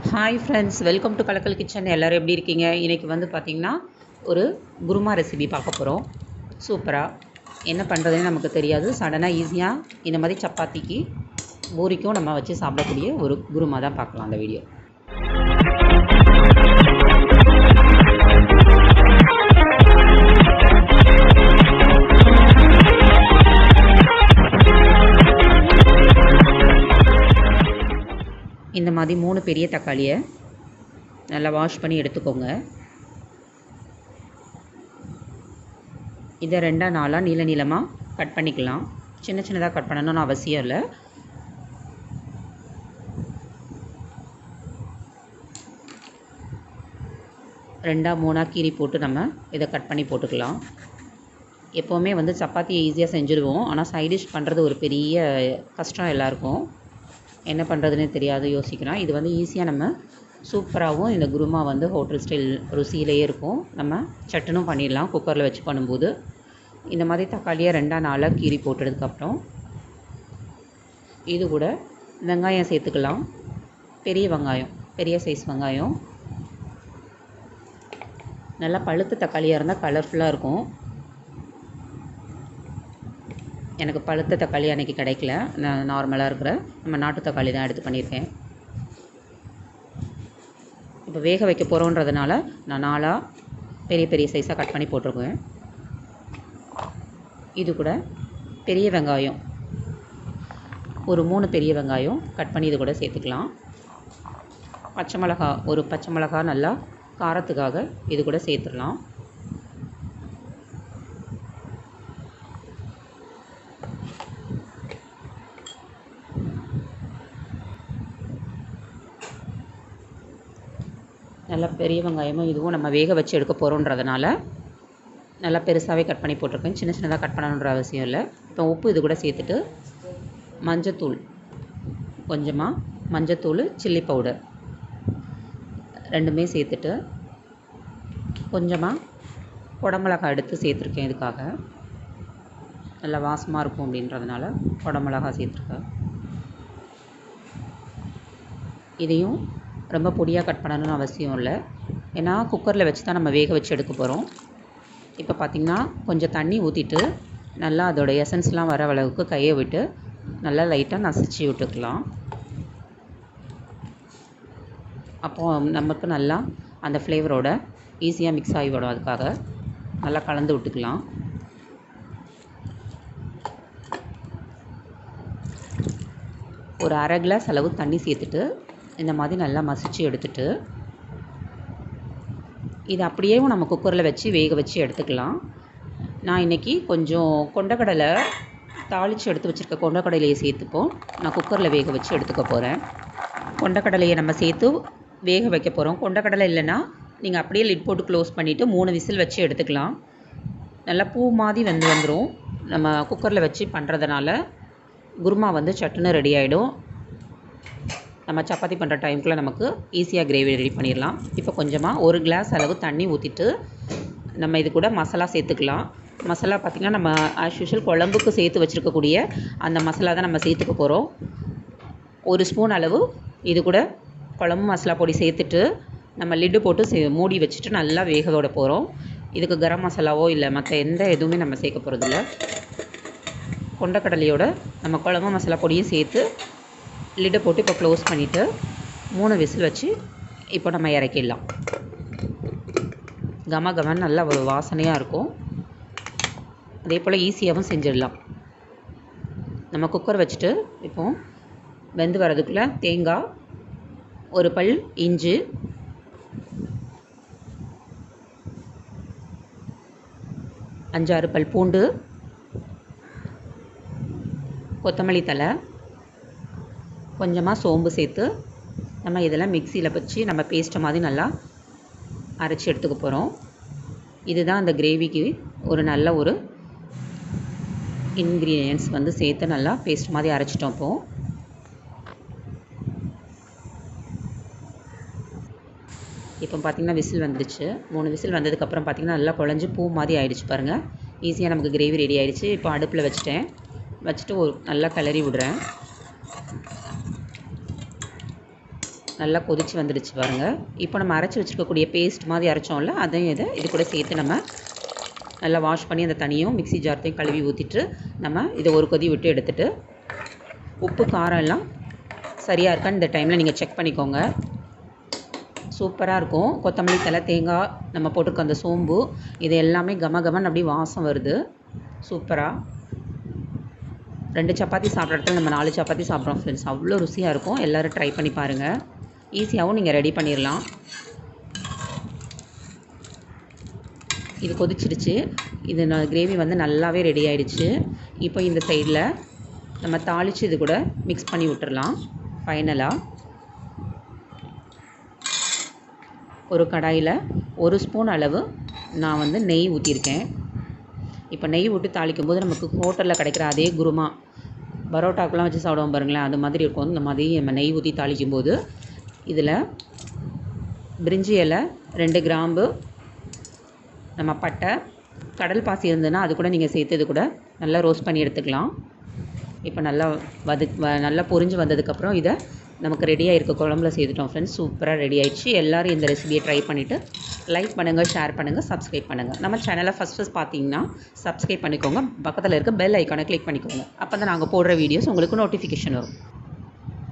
Hi friends, welcome to Kalakkal kitchen. எல்லோரும் எப்படி இருக்கீங்க? இன்றைக்கி வந்து பார்த்திங்கன்னா ஒரு குருமா ரெசிபி பார்க்க போகிறோம். சூப்பராக என்ன பண்ணுறதுன்னு நமக்கு தெரியாது, சடனாக ஈஸியாக இந்த மாதிரி சப்பாத்திக்கு பூரிக்கும் நம்ம வச்சு சாப்பிடக்கூடிய ஒரு குருமா தான் பார்க்கலாம் அந்த வீடியோ. இந்த மாதிரி 3 பெரிய தக்காளியை நல்லா வாஷ் பண்ணி எடுத்துக்கோங்க. இதை 2-4 நீளமாக கட் பண்ணிக்கலாம். சின்ன சின்னதாக கட் பண்ணணும்னு அவசியம் இல்லை. ரெண்டா 3 கீறி போட்டு நம்ம இதை கட் பண்ணி போட்டுக்கலாம். எப்போவுமே வந்து சப்பாத்தியை ஈஸியாக செஞ்சுருவோம், ஆனால் சைடிஷ் பண்ணுறது ஒரு பெரிய கஷ்டம் எல்லாருக்கும். என்ன பண்ணுறதுன்னு தெரியாது யோசிக்கிறோம். இது வந்து ஈஸியாக நம்ம சூப்பராகவும் இந்த குருமா வந்து ஹோட்டல் ஸ்டைல் ருசியிலேயே இருக்கும். நம்ம சட்டுனும் பண்ணிடலாம் குக்கரில் வச்சு பண்ணும்போது. இந்த மாதிரி தக்காளியை 2-4 கீறி போட்டதுக்கப்புறம் இது கூட வெங்காயம் சேர்த்துக்கலாம். பெரிய வெங்காயம், பெரிய சைஸ் வெங்காயம். நல்லா பழுத்த தக்காளியாக இருந்தால் கலர்ஃபுல்லாக இருக்கும். எனக்கு பழுத்த தக்காளி அன்றைக்கி கிடைக்கல, நான் நார்மலாக இருக்கிற நம்ம நாட்டு தக்காளி தான் எடுத்து பண்ணியிருக்கேன். இப்போ வேக வைக்க போகிறோன்றதுனால நான் 4 பெரிய பெரிய சைஸாக கட் பண்ணி போட்டிருக்கேன். இது கூட பெரிய வெங்காயம், ஒரு 3 பெரிய வெங்காயம் கட் பண்ணி இது கூட சேர்த்துக்கலாம். பச்சை மிளகா, ஒரு பச்சை மிளகா நல்லா காரத்துக்காக இது கூட சேர்த்துடலாம். நல்லா பெரிய வெங்காயமும் இதுவும் நம்ம வேக வச்சு எடுக்க போகிறோன்றதுனால நல்லா பெருசாகவே கட் பண்ணி போட்டிருக்கேன். சின்ன சின்னதாக கட் பண்ணணுன்ற அவசியம் இல்லை. இப்போ உப்பு இது கூட சேர்த்துட்டு மஞ்சத்தூள் கொஞ்சமாக, மஞ்சத்தூள், சில்லி பவுடர் ரெண்டுமே சேர்த்துட்டு கொஞ்சமாக குடமிளகாய் எடுத்து சேர்த்துருக்கேன். இதுக்காக நல்லா வாசமாக இருக்கும் அப்படின்றதுனால குடமிளகாய் சேர்த்துருக்கேன். இதையும் ரொம்ப பொடியாக கட் பண்ணணும்னு அவசியம் இல்லை, ஏன்னா குக்கரில் வச்சு தான் நம்ம வேக வச்சு எடுக்க போகிறோம். இப்போ பார்த்திங்கன்னா கொஞ்சம் தண்ணி ஊற்றிட்டு நல்லா அதோடய எசன்ஸ்லாம் வர அளவுக்கு கையை விட்டு நல்லா லைட்டாக நசிச்சு விட்டுக்கலாம். அப்போது நமக்கு நல்லா அந்த ஃப்ளேவரோட ஈஸியாக மிக்ஸ் ஆகி விடும். அதுக்காக நல்லா கலந்து விட்டுக்கலாம். ஒரு அரை கிளாஸ் அளவு தண்ணி சேர்த்துட்டு இந்த மாதிரி நல்லா மசிச்சு எடுத்துட்டு இது அப்படியே நம்ம குக்கரில் வச்சு வேக வச்சு எடுத்துக்கலாம். நான் இன்றைக்கி கொஞ்சம் கொண்டக்கடலை தாளித்து எடுத்து வச்சுருக்க கொண்டக்கடலையை சேர்த்துப்போம். நான் குக்கரில் வேக வச்சு எடுத்துக்க போகிறேன். கொண்டக்கடலையை நம்ம சேர்த்து வேக வைக்க போகிறோம். கொண்டக்கடலை இல்லைன்னா நீங்கள் அப்படியே லிட் போட்டு க்ளோஸ் பண்ணிவிட்டு 3 விசில் வச்சு எடுத்துக்கலாம். நல்லா பூ மாதிரி வந்துடும். நம்ம குக்கரில் வச்சு பண்ணுறதுனால குருமா வந்து சட்டுன்னு ரெடி ஆகிடும். நம்ம சப்பாத்தி பண்ணுற டைமுக்குள்ளே நமக்கு ஈஸியாக கிரேவி ரெடி பண்ணிடலாம். இப்போ கொஞ்சமாக 1 கிளாஸ் அளவு தண்ணி ஊற்றிட்டு நம்ம இது கூட மசாலா சேர்த்துக்கலாம். மசாலா பார்த்திங்கன்னா நம்ம ஆஸ் யூஷுவல் குழம்புக்கு சேர்த்து வச்சுருக்கக்கூடிய அந்த மசாலா தான் நம்ம சேர்த்துக்க போகிறோம். 1 ஸ்பூன் அளவு இது கூட குழம்பு மசாலா பொடி சேர்த்துட்டு நம்ம லிட்டு போட்டு மூடி வச்சுட்டு நல்லா வேக விட போகிறோம். இதுக்கு கரம் மசாலாவோ இல்லை மற்ற எந்த எதுவுமே நம்ம சேர்க்க போகிறதில்ல. கொண்டக்கடலையோட நம்ம குழம்பு மசாலா பொடியும் சேர்த்து லிட்டை போட்டு இப்போ க்ளோஸ் பண்ணிவிட்டு 3 விசில் வச்சு இப்போ நம்ம இறக்கிடலாம். கமகமன்னு நல்லா ஒரு வாசனையாக இருக்கும். அதே போல் ஈஸியாகவும் செஞ்சிடலாம். நம்ம குக்கர் வச்சுட்டு இப்போது வெந்து வரதுக்குள்ளே தேங்காய், 1 பல் இஞ்சி, 5-6 பல் பூண்டு, கொத்தமல்லி தழை, கொஞ்சமாக சோம்பு சேர்த்து நம்ம இதெல்லாம் மிக்சியில் வச்சு நம்ம பேஸ்ட்டை மாதிரி நல்லா அரைச்சி எடுத்துக்க போகிறோம். இதுதான் அந்த கிரேவிக்கு ஒரு நல்ல ஒரு இன்க்ரீடியன்ட்ஸ் வந்து சேர்த்து நல்லா பேஸ்ட் மாதிரி அரைச்சிட்டோம். இப்போ பார்த்திங்கன்னா விசில் வந்துடுச்சு. 3 விசில் வந்ததுக்கப்புறம் பார்த்திங்கன்னா நல்லா குழஞ்சி பூ மாதிரி ஆகிடுச்சு பாருங்கள். ஈஸியாக நமக்கு கிரேவி ரெடி ஆகிடுச்சு. இப்போ அடுப்பில் வச்சுட்டு ஒரு நல்லா கிளறி விடுறேன். நல்லா கொதித்து வந்துடுச்சு பாருங்கள். இப்போ நம்ம அரைச்சி வச்சுருக்கக்கூடிய பேஸ்ட் மாதிரி அரைச்சோம்ல, அதையும் இது கூட சேர்த்து நம்ம நல்லா வாஷ் பண்ணி அந்த தனியும் மிக்ஸி ஜார்த்தையும் கழுவி ஊற்றிட்டு நம்ம இதை ஒரு கொதி விட்டு எடுத்துகிட்டு உப்பு காரம் எல்லாம் சரியாக இருக்கான்னு இந்த டைமில் நீங்கள் செக் பண்ணிக்கோங்க. சூப்பராக இருக்கும். கொத்தமல்லி தழை, தேங்காய், நம்ம போட்டிருக்க அந்த சோம்பு, இது எல்லாமே கமகமன்னு அப்படியே வாசம் வருது சூப்பராக. 2 சப்பாத்தி சாப்பிட்ற இடத்துல நம்ம 4 சப்பாத்தி சாப்பிட்றோம் ஃப்ரெண்ட்ஸ். அவ்வளோ ருசியாக இருக்கும். எல்லோரும் ட்ரை பண்ணி பாருங்கள். ஈஸியாகவும் நீங்கள் ரெடி பண்ணிடலாம். இது கொதிச்சிடுச்சு. இது கிரேவி வந்து நல்லாவே ரெடி ஆகிடுச்சு. இப்போ இந்த சைடில் நம்ம தாளித்து இது கூட மிக்ஸ் பண்ணி விட்டுறலாம். ஃபைனலாக ஒரு கடாயில் 1 ஸ்பூன் அளவு நான் வந்து நெய் ஊற்றிருக்கேன். இப்போ நெய் ஊற்றி தாளிக்கும் போது நமக்கு ஹோட்டலில் கிடைக்கிற அதே குருமா, பரோட்டாக்கெலாம் வச்சு சாப்பிடுவோம் பாருங்களேன், அது மாதிரி இருக்கும். இந்த மாதிரி நம்ம நெய் ஊற்றி தாளிக்கும் போது இதில் பிரிஞ்சி இலை, 2 கிராம்பு, நம்ம பட்டை, கடல் பாசி இருந்ததுன்னா அது கூட நீங்கள் சேர்த்து இது கூட நல்லா ரோஸ்ட் பண்ணி எடுத்துக்கலாம். இப்போ நல்லா பொரிஞ்சு வந்ததுக்கப்புறம் இதை நமக்கு ரெடியாக இருக்க குழம்புல சேர்த்துட்டோம் ஃப்ரெண்ட்ஸ். சூப்பராக ரெடி ஆகிடுச்சு. எல்லோரும் இந்த ரெசிபியை ட்ரை பண்ணிவிட்டு லைக் பண்ணுங்கள், ஷேர் பண்ணுங்கள், சப்ஸ்கிரைப் பண்ணுங்கள். நம்ம சேனலை ஃபஸ்ட் பார்த்தீங்கன்னா சப்ஸ்கிரைப் பண்ணிக்கோங்க. பக்கத்தில் இருக்க பெல் ஐக்கானை கிளிக் பண்ணிக்கோங்க. அப்போ தான் நாங்கள் போடுற வீடியோஸ் உங்களுக்கு நோட்டிஃபிகேஷன் வரும்.